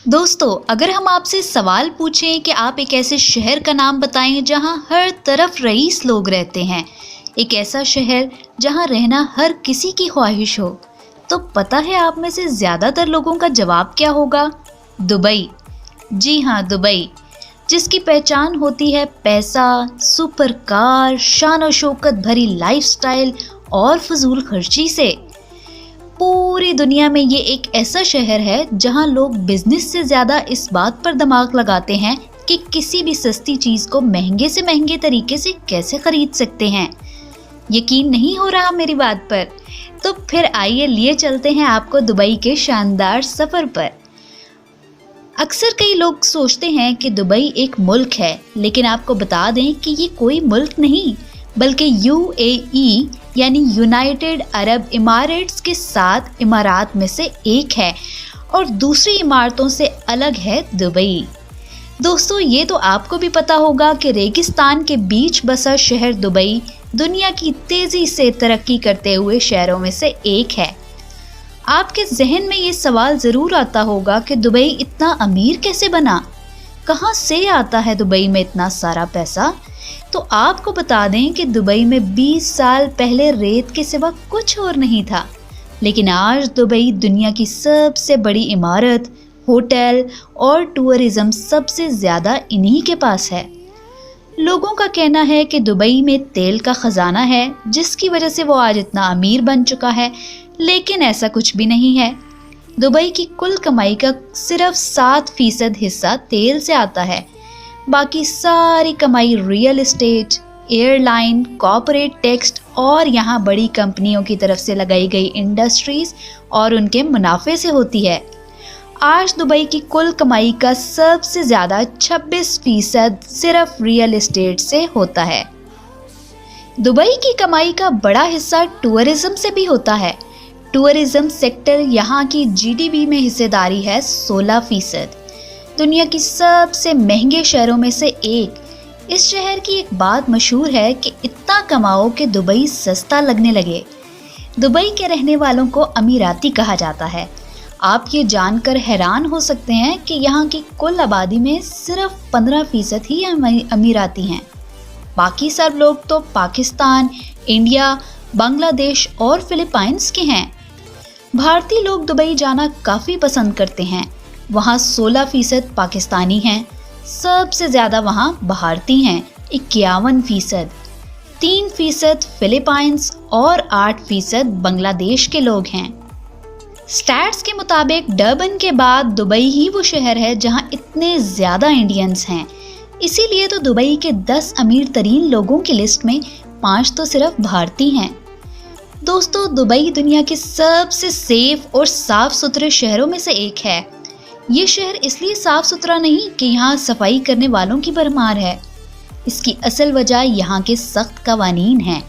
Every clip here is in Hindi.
दोस्तों, अगर हम आपसे सवाल पूछें कि आप एक ऐसे शहर का नाम बताएं जहां हर तरफ रईस लोग रहते हैं, एक ऐसा शहर जहां रहना हर किसी की ख्वाहिश हो, तो पता है आप में से ज़्यादातर लोगों का जवाब क्या होगा? दुबई। जी हाँ, दुबई, जिसकी पहचान होती है पैसा, सुपर कार, शान और शौकत भरी लाइफस्टाइल और फजूल खर्ची से। पूरी दुनिया में ये एक ऐसा शहर है जहां लोग बिजनेस से ज़्यादा इस बात पर दिमाग लगाते हैं कि किसी भी सस्ती चीज़ को महंगे से महंगे तरीके से कैसे खरीद सकते हैं। यकीन नहीं हो रहा मेरी बात पर? तो फिर आइए लिए चलते हैं आपको दुबई के शानदार सफ़र पर। अक्सर कई लोग सोचते हैं कि दुबई एक मुल्क है, लेकिन आपको बता दें कि ये कोई मुल्क नहीं, बल्कि यूएई यानी यूनाइटेड अरब इमारात्स के 7 इमारात में से एक है और दूसरी इमारतों से अलग है दुबई। दोस्तों, ये तो आपको भी पता होगा कि रेगिस्तान के बीच बसा शहर दुबई दुनिया की तेज़ी से तरक्की करते हुए शहरों में से एक है। आपके जहन में ये सवाल ज़रूर आता होगा कि दुबई इतना अमीर कैसे बना? कहाँ से आता है दुबई में इतना सारा पैसा? तो आपको बता दें कि दुबई में 20 साल पहले रेत के सिवा कुछ और नहीं था, लेकिन आज दुबई दुनिया की सबसे बड़ी इमारत, होटल और टूरिज्म सबसे ज़्यादा इन्हीं के पास है। लोगों का कहना है कि दुबई में तेल का ख़जाना है, जिसकी वजह से वो आज इतना अमीर बन चुका है, लेकिन ऐसा कुछ भी नहीं है। दुबई की कुल कमाई का सिर्फ 7% हिस्सा तेल से आता है। बाकी सारी कमाई real estate, airline, corporate tax और यहाँ बड़ी कंपनियों की तरफ से लगाई गई इंडस्ट्रीज और उनके मुनाफे से होती है। आज दुबई की कुल कमाई का सबसे ज़्यादा 26% सिर्फ रियल एस्टेट से होता है। दुबई की कमाई का बड़ा हिस्सा टूरिज्म से भी होता है। टूरिज्म सेक्टर यहाँ की जीडीपी में हिस्सेदारी है 16%। दुनिया की सबसे महंगे शहरों में से एक। इस शहर की एक बात मशहूर है कि इतना कमाओ कि दुबई सस्ता लगने लगे। दुबई के रहने वालों को अमीराती कहा जाता है। आप ये जानकर हैरान हो सकते हैं कि यहाँ की कुल आबादी में सिर्फ 15% ही अमीराती हैं। बाकी सब लोग तो पाकिस्तान, इंडिया, बांग्लादेश और फिलीपाइंस के हैं। भारतीय लोग दुबई जाना काफ़ी पसंद करते हैं। वहाँ 16% पाकिस्तानी हैं, सबसे ज़्यादा वहाँ भारतीय हैं 51%, 3% फिलीपाइंस और 8% बांग्लादेश के लोग हैं। स्टैट्स के मुताबिक डर्बन के बाद दुबई ही वो शहर है जहाँ इतने ज़्यादा इंडियंस हैं। इसीलिए तो दुबई के 10 अमीर तरीन लोगों की लिस्ट में 5 तो सिर्फ भारतीय हैं। दोस्तों, दुबई दुनिया के सबसे सेफ और साफ़ सुथरे शहरों में से एक है। ये शहर इसलिए साफ सुथरा नहीं कि यहाँ सफाई करने वालों की भरमार है। इसकी असल वजह यहाँ के सख्त कवानीन हैं।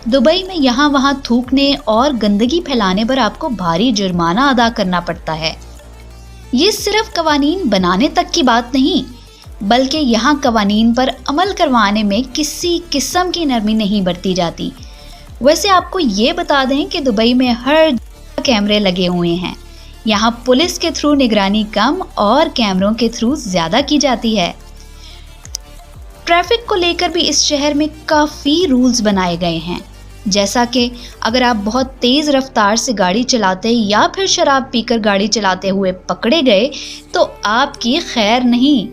दुबई में यहाँ वहाँ थूकने और गंदगी फैलाने पर आपको भारी जुर्माना अदा करना पड़ता है। ये सिर्फ कवानीन बनाने तक की बात नहीं, बल्कि यहाँ कवानीन पर अमल करवाने में किसी किस्म की नरमी नहीं बरती जाती। वैसे आपको ये बता दें कि दुबई में हर जगह कैमरे लगे हुए हैं। यहाँ पुलिस के थ्रू निगरानी कम और कैमरों के थ्रू ज़्यादा की जाती है। ट्रैफिक को लेकर भी इस शहर में काफ़ी रूल्स बनाए गए हैं, जैसा कि अगर आप बहुत तेज़ रफ्तार से गाड़ी चलाते या फिर शराब पीकर गाड़ी चलाते हुए पकड़े गए तो आपकी खैर नहीं।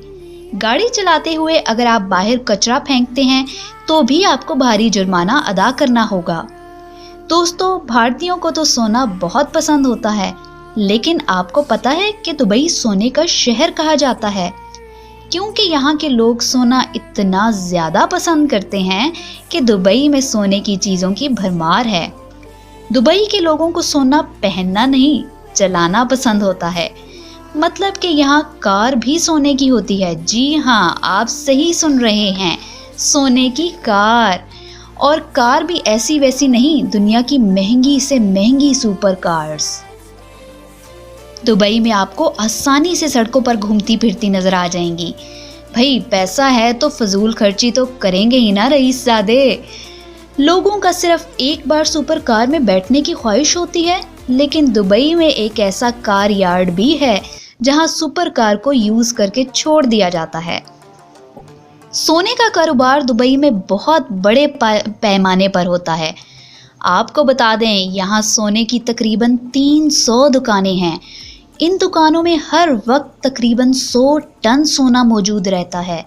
गाड़ी चलाते हुए अगर आप बाहर कचरा फेंकते हैं तो भी आपको भारी जुर्माना अदा करना होगा। दोस्तों, भारतीयों को तो सोना बहुत पसंद होता है, लेकिन आपको पता है कि दुबई सोने का शहर कहा जाता है क्योंकि यहाँ के लोग सोना इतना ज़्यादा पसंद करते हैं कि दुबई में सोने की चीज़ों की भरमार है। दुबई के लोगों को सोना पहनना नहीं, चलाना पसंद होता है। मतलब कि यहाँ कार भी सोने की होती है। जी हाँ, आप सही सुन रहे हैं, सोने की कार। और कार भी ऐसी वैसी नहीं, दुनिया की महंगी से महंगी सुपर कार्स। दुबई में आपको आसानी से सड़कों पर घूमती फिरती नजर आ जाएंगी। भाई, पैसा है तो फजूल खर्ची तो करेंगे ही ना रईसज़ादे। लोगों का सिर्फ एक बार सुपर कार में बैठने की ख्वाहिश होती है, लेकिन दुबई में एक ऐसा कार यार्ड भी है जहां सुपर कार को यूज करके छोड़ दिया जाता है। सोने का कारोबार दुबई में बहुत बड़े पैमाने पर होता है। आपको बता दें, यहाँ सोने की तकरीबन 300 दुकानें हैं। इन दुकानों में हर वक्त तकरीबन 100 टन सोना मौजूद रहता है।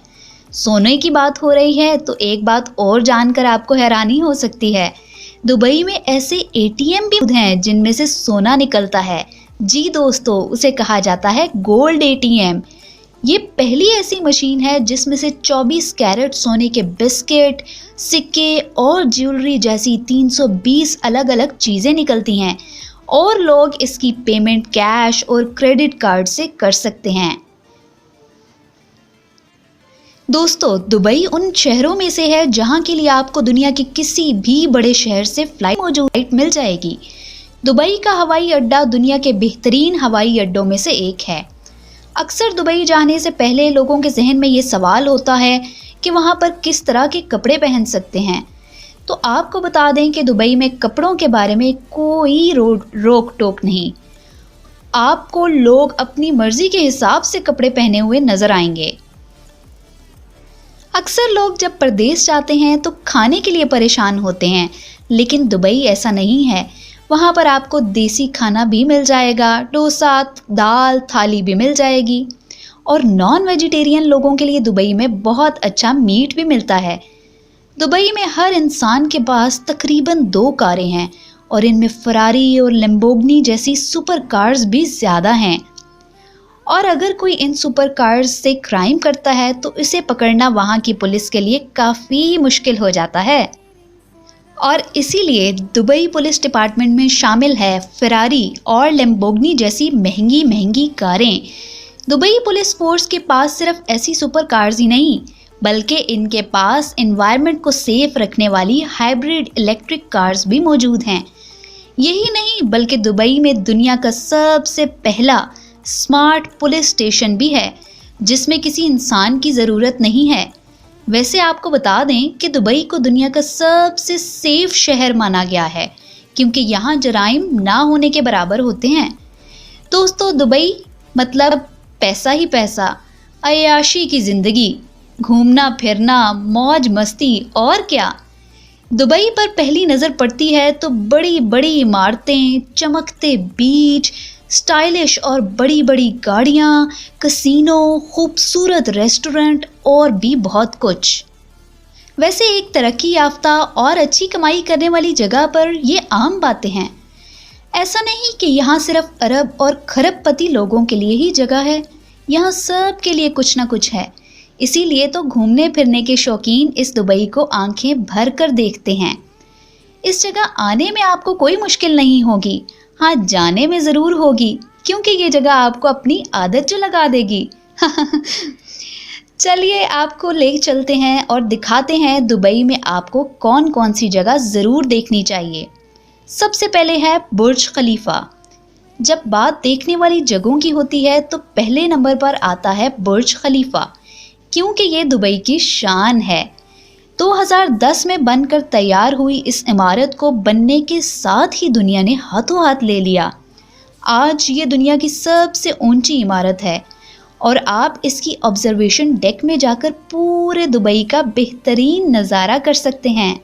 सोने की बात हो रही है तो एक बात और जानकर आपको हैरानी हो सकती है। दुबई में ऐसे एटीएम भी हैं जिनमें से सोना निकलता है। जी दोस्तों, उसे कहा जाता है गोल्ड एटीएम। ये पहली ऐसी मशीन है जिसमें से 24 कैरेट सोने के बिस्किट, सिक्के और ज्वेलरी जैसी 320 अलग अलग चीज़ें निकलती हैं और लोग इसकी पेमेंट कैश और क्रेडिट कार्ड से कर सकते हैं। दोस्तों, दुबई उन शहरों में से है जहां के लिए आपको दुनिया के किसी भी बड़े शहर से फ्लाइट मिल जाएगी। दुबई का हवाई अड्डा दुनिया के बेहतरीन हवाई अड्डों में से एक है। अक्सर दुबई जाने से पहले लोगों के जहन में ये सवाल होता है कि वहाँ पर किस तरह के कपड़े पहन सकते हैं। तो आपको बता दें कि दुबई में कपड़ों के बारे में कोई रोक टोक नहीं। आपको लोग अपनी मर्जी के हिसाब से कपड़े पहने हुए नजर आएंगे। अक्सर लोग जब परदेश जाते हैं तो खाने के लिए परेशान होते हैं, लेकिन दुबई ऐसा नहीं है। वहाँ पर आपको देसी खाना भी मिल जाएगा, डोसा, दाल, थाली भी मिल जाएगी। और नॉन वेजिटेरियन लोगों के लिए दुबई में बहुत अच्छा मीट भी मिलता है। दुबई में हर इंसान के पास तकरीबन 2 कारें हैं और इनमें फरारी और लैम्बोर्गिनी जैसी सुपर कार्स भी ज़्यादा हैं। और अगर कोई इन सुपर कार्स से क्राइम करता है तो इसे पकड़ना वहाँ की पुलिस के लिए काफ़ी मुश्किल हो जाता है। और इसीलिए दुबई पुलिस डिपार्टमेंट में शामिल है फरारी और लैम्बोर्गिनी जैसी महंगी महंगी कारें। दुबई पुलिस फोर्स के पास सिर्फ ऐसी सुपर कार्स ही नहीं, बल्कि इनके पास एनवायरनमेंट को सेफ रखने वाली हाइब्रिड इलेक्ट्रिक कार्स भी मौजूद हैं। यही नहीं, बल्कि दुबई में दुनिया का सबसे पहला स्मार्ट पुलिस स्टेशन भी है, जिसमें किसी इंसान की ज़रूरत नहीं है। वैसे आपको बता दें कि दुबई को दुनिया का सबसे सेफ शहर माना गया है, क्योंकि यहाँ जराइम ना होने के बराबर होते हैं। दोस्तों, दुबई मतलब पैसा ही पैसा, अय्याशी की ज़िंदगी, घूमना फिरना, मौज मस्ती और क्या। दुबई पर पहली नज़र पड़ती है तो बड़ी बड़ी इमारतें, चमकते बीच, स्टाइलिश और बड़ी बड़ी गाड़ियाँ, कसीनो, खूबसूरत रेस्टोरेंट और भी बहुत कुछ। वैसे एक तरक्की याफ्ता और अच्छी कमाई करने वाली जगह पर ये आम बातें हैं। ऐसा नहीं कि यहाँ सिर्फ अरब और खरबपति लोगों के लिए ही जगह है, यहाँ सब के लिए कुछ ना कुछ है। इसीलिए तो घूमने फिरने के शौकीन इस दुबई को आंखें भर कर देखते हैं। इस जगह आने में आपको कोई मुश्किल नहीं होगी, हाँ जाने में ज़रूर होगी, क्योंकि ये जगह आपको अपनी आदत जो लगा देगी। चलिए आपको ले चलते हैं और दिखाते हैं दुबई में आपको कौन कौन सी जगह ज़रूर देखनी चाहिए। सबसे पहले है बुर्ज खलीफा। जब बात देखने वाली जगहों की होती है तो पहले नंबर पर आता है बुर्ज खलीफा, क्योंकि ये दुबई की शान है। 2010 में बनकर तैयार हुई इस इमारत को बनने के साथ ही दुनिया ने हाथों हाथ ले लिया। आज ये दुनिया की सबसे ऊंची इमारत है और आप इसकी ऑब्जर्वेशन डेक में जाकर पूरे दुबई का बेहतरीन नज़ारा कर सकते हैं।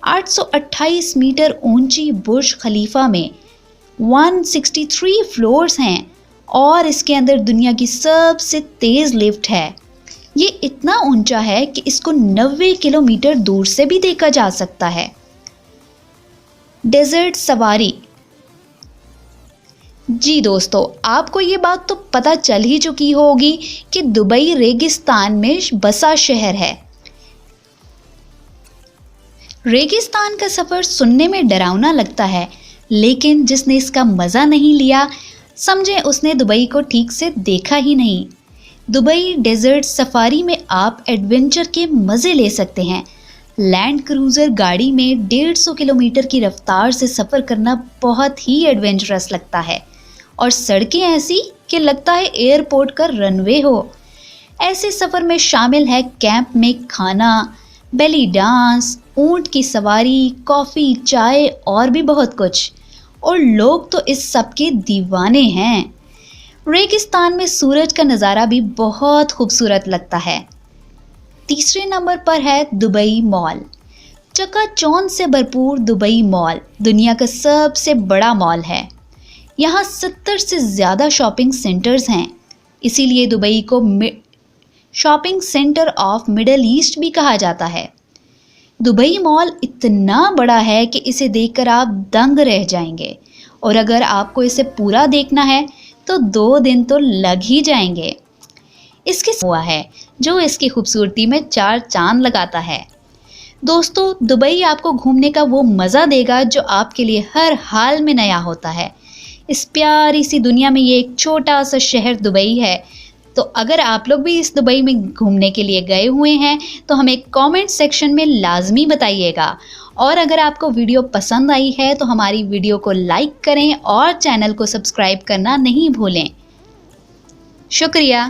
828 मीटर ऊंची बुर्ज खलीफा में 163 फ्लोर्स हैं और इसके अंदर दुनिया की सबसे तेज़ लिफ्ट है। ये इतना ऊंचा है कि इसको 90 किलोमीटर दूर से भी देखा जा सकता है। डेजर्ट सवारी। जी दोस्तों, आपको ये बात तो पता चल ही चुकी होगी कि दुबई रेगिस्तान में बसा शहर है। रेगिस्तान का सफ़र सुनने में डरावना लगता है, लेकिन जिसने इसका मज़ा नहीं लिया, समझे उसने दुबई को ठीक से देखा ही नहीं। दुबई डेजर्ट सफारी में आप एडवेंचर के मज़े ले सकते हैं। लैंड क्रूज़र गाड़ी में 150 किलोमीटर की रफ्तार से सफ़र करना बहुत ही एडवेंचरस लगता है और सड़कें ऐसी कि लगता है एयरपोर्ट का रनवे हो। ऐसे सफ़र में शामिल है कैंप में खाना, बेली डांस, ऊंट की सवारी, कॉफ़ी, चाय और भी बहुत कुछ। और लोग तो इस सब के दीवाने हैं। रेगिस्तान में सूरज का नज़ारा भी बहुत खूबसूरत लगता है। तीसरे नंबर पर है दुबई मॉल। चकाचौंध से भरपूर दुबई मॉल दुनिया का सबसे बड़ा मॉल है। यहाँ 70 से ज़्यादा शॉपिंग सेंटर्स हैं, इसीलिए दुबई को shopping centre of middle east भी कहा जाता है। दुबई मॉल इतना बड़ा है कि इसे देखकर आप दंग रह जाएंगे, और अगर आपको इसे पूरा देखना है तो 2 दिन तो लग ही जाएंगे। इसके हुआ है जो इसकी खूबसूरती में 4 चांद लगाता है। दोस्तों, दुबई आपको घूमने का वो मज़ा देगा जो आपके लिए हर हाल में नया होता है। इस प्यारी सी दुनिया में ये एक छोटा सा शहर दुबई है। तो अगर आप लोग भी इस दुबई में घूमने के लिए गए हुए हैं तो हमें कमेंट सेक्शन में लाजमी बताइएगा। और अगर आपको वीडियो पसंद आई है तो हमारी वीडियो को लाइक करें और चैनल को सब्सक्राइब करना नहीं भूलें। शुक्रिया।